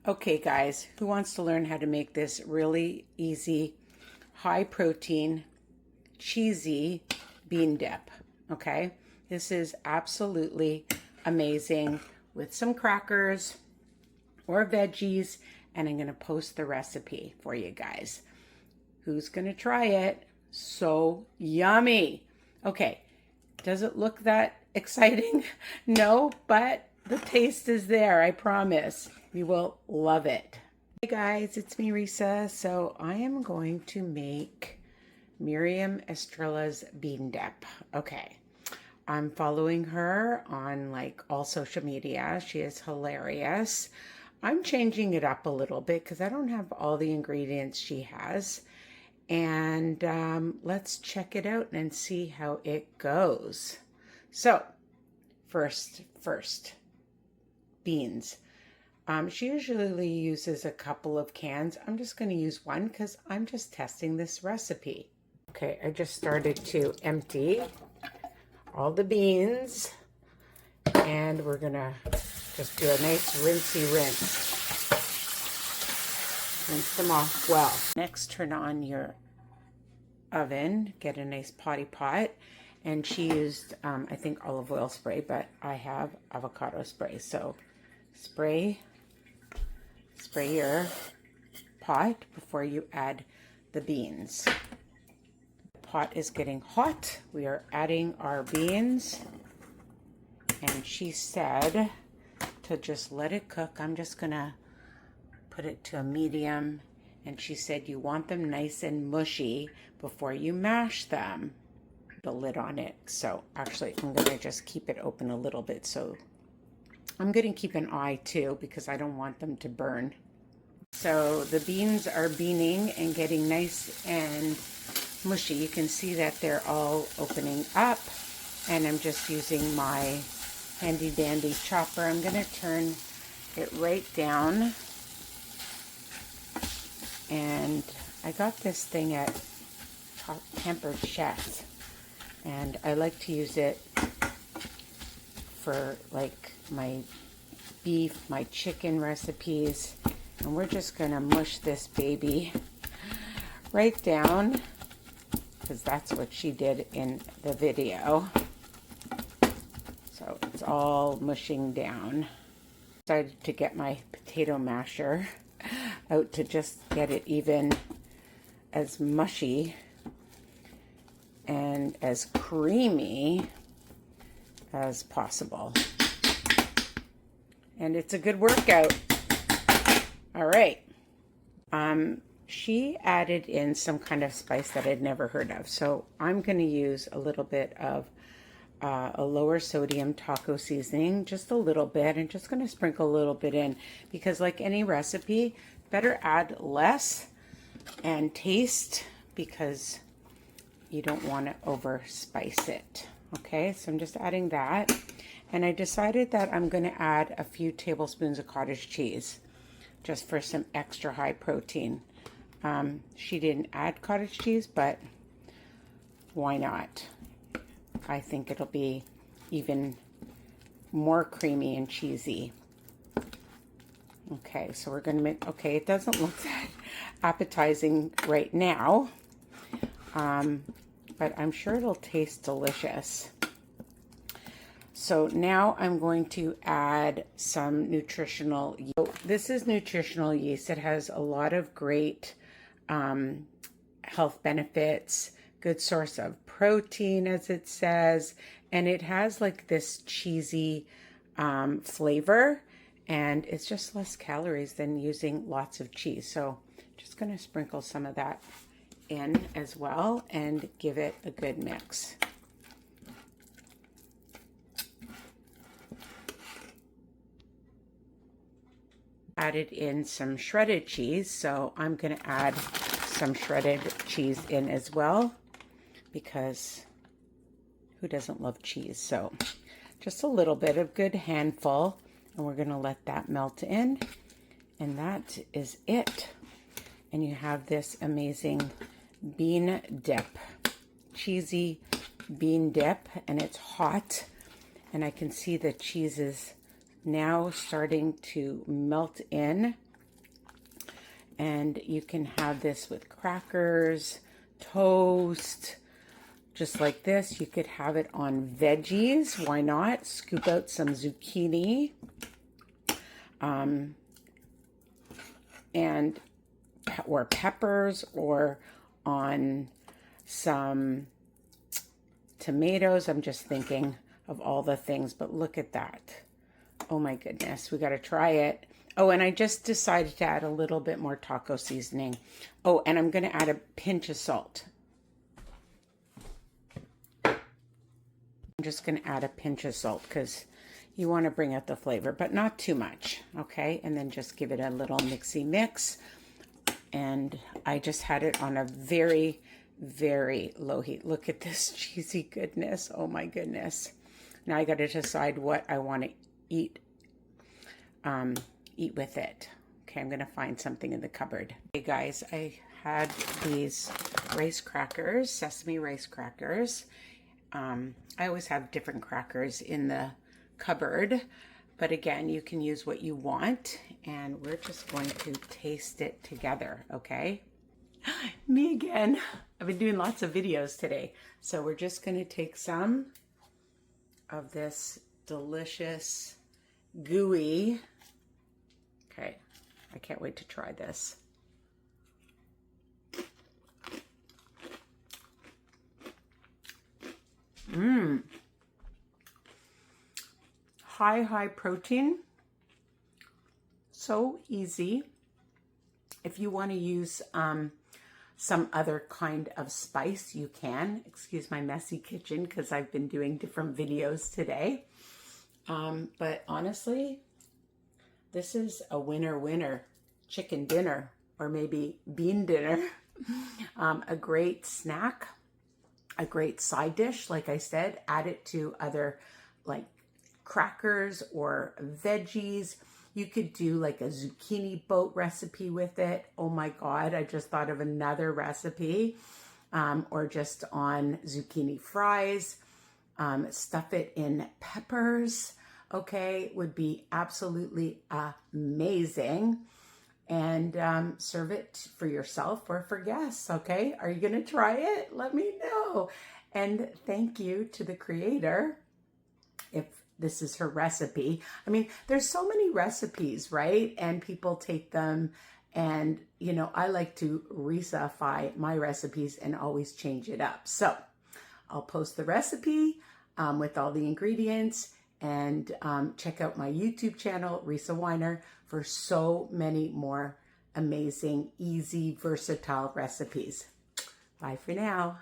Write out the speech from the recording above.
Okay, guys, who wants to learn how to make this really easy, high protein, cheesy bean dip? Okay, this is absolutely amazing with some crackers or veggies, and I'm going to post the recipe for you guys. Who's going to try it? So yummy. Okay, does it look that exciting? No, but the taste is there, I promise. You will love it. Hey guys, it's me, Risa. So I am going to make Myriam Estrella's bean dip. Okay, I'm following her on like all social media. She is hilarious. I'm changing it up a little bit because I don't have all the ingredients she has. And let's check it out and see how it goes. So first, beans. She usually uses a couple of cans. I'm just going to use one because I'm just testing this recipe. Okay, I just started to empty all the beans, and we're going to just do a nice rinsey rinse. Rinse them off well. Next, turn on your oven, get a nice potty pot, and she used, I think, olive oil spray, but I have avocado spray. So spray your pot before you add the beans. The pot is getting hot. We are adding our beans, and she said to just let it cook. I'm just gonna put it to a medium, and she said you want them nice and mushy before you mash them. The lid on it. So actually I'm gonna just keep it open a little bit. So I'm gonna keep an eye too because I don't want them to burn. So the beans are beaning and getting nice and mushy. You can see that they're all opening up, and I'm just using my handy dandy chopper. I'm gonna turn it right down, and I got this thing at Pampered Chef, and I like to use it for like my beef, my chicken recipes. And we're just gonna mush this baby right down because that's what she did in the video. So it's all mushing down. Decided to get my potato masher out to just get it even as mushy and as creamy as possible. And it's a good workout. All right. She added in some kind of spice that I'd never heard of. So I'm going to use a little bit of a lower sodium taco seasoning, just a little bit, and just going to sprinkle a little bit in because like any recipe, better add less and taste because you don't want to over spice it. Okay, so I'm just adding that. And I decided that I'm going to add a few tablespoons of cottage cheese just for some extra high protein. She didn't add cottage cheese, but why not? I think it'll be even more creamy and cheesy. Okay, so we're going to make, okay, it doesn't look that appetizing right now, but I'm sure it'll taste delicious. So now I'm going to add some nutritional yeast. So this is nutritional yeast. It has a lot of great health benefits, good source of protein, as it says, and it has like this cheesy flavor, and it's just less calories than using lots of cheese. So just going to sprinkle some of that in as well and give it a good mix. Added in some shredded cheese, so I'm going to add some shredded cheese in as well because who doesn't love cheese? So just a little bit, a good handful, and we're going to let that melt in, and that is it. And you have this amazing bean dip, cheesy bean dip, and it's hot, and I can see the cheese is now starting to melt in And you can have this with crackers, toast, just like this. You could have it on veggies. Why not? Scoop out some zucchini. Or peppers, or on some tomatoes. I'm just thinking of all the things, but look at that. Oh my goodness, we got to try it. Oh, and I just decided to add a little bit more taco seasoning. Oh, and I'm going to add a pinch of salt. I'm just going to add a pinch of salt because you want to bring out the flavor, but not too much, okay? And then just give it a little mixy mix. And I just had it on a very, very low heat. Look at this cheesy goodness. Oh my goodness. Now I got to decide what I want to eat with it. Okay, I'm going to find something in the cupboard. Hey guys, I had these rice crackers, sesame rice crackers. I always have different crackers in the cupboard, but again, you can use what you want, and we're just going to taste it together, okay? Me again. I've been doing lots of videos today, so we're just going to take some of this delicious gooey. Okay, I can't wait to try this. High protein. So easy. If you want to use some other kind of spice, you can. Excuse my messy kitchen because I've been doing different videos today. But honestly, this is a winner chicken dinner, or maybe bean dinner. A great snack, a great side dish. Like I said, add it to other like crackers or veggies. You could do like a zucchini boat recipe with it. Oh my God, I just thought of another recipe. Or just on zucchini fries. Stuff it in peppers, okay, would be absolutely amazing. And serve it for yourself or for guests, okay? Are you gonna try it? Let me know. And thank you to the creator if this is her recipe. I mean, there's so many recipes, right? And people take them, and you know, I like to Risafy my recipes and always change it up. So I'll post the recipe with all the ingredients, and check out my YouTube channel, Risa Weiner, for so many more amazing, easy, versatile recipes. Bye for now.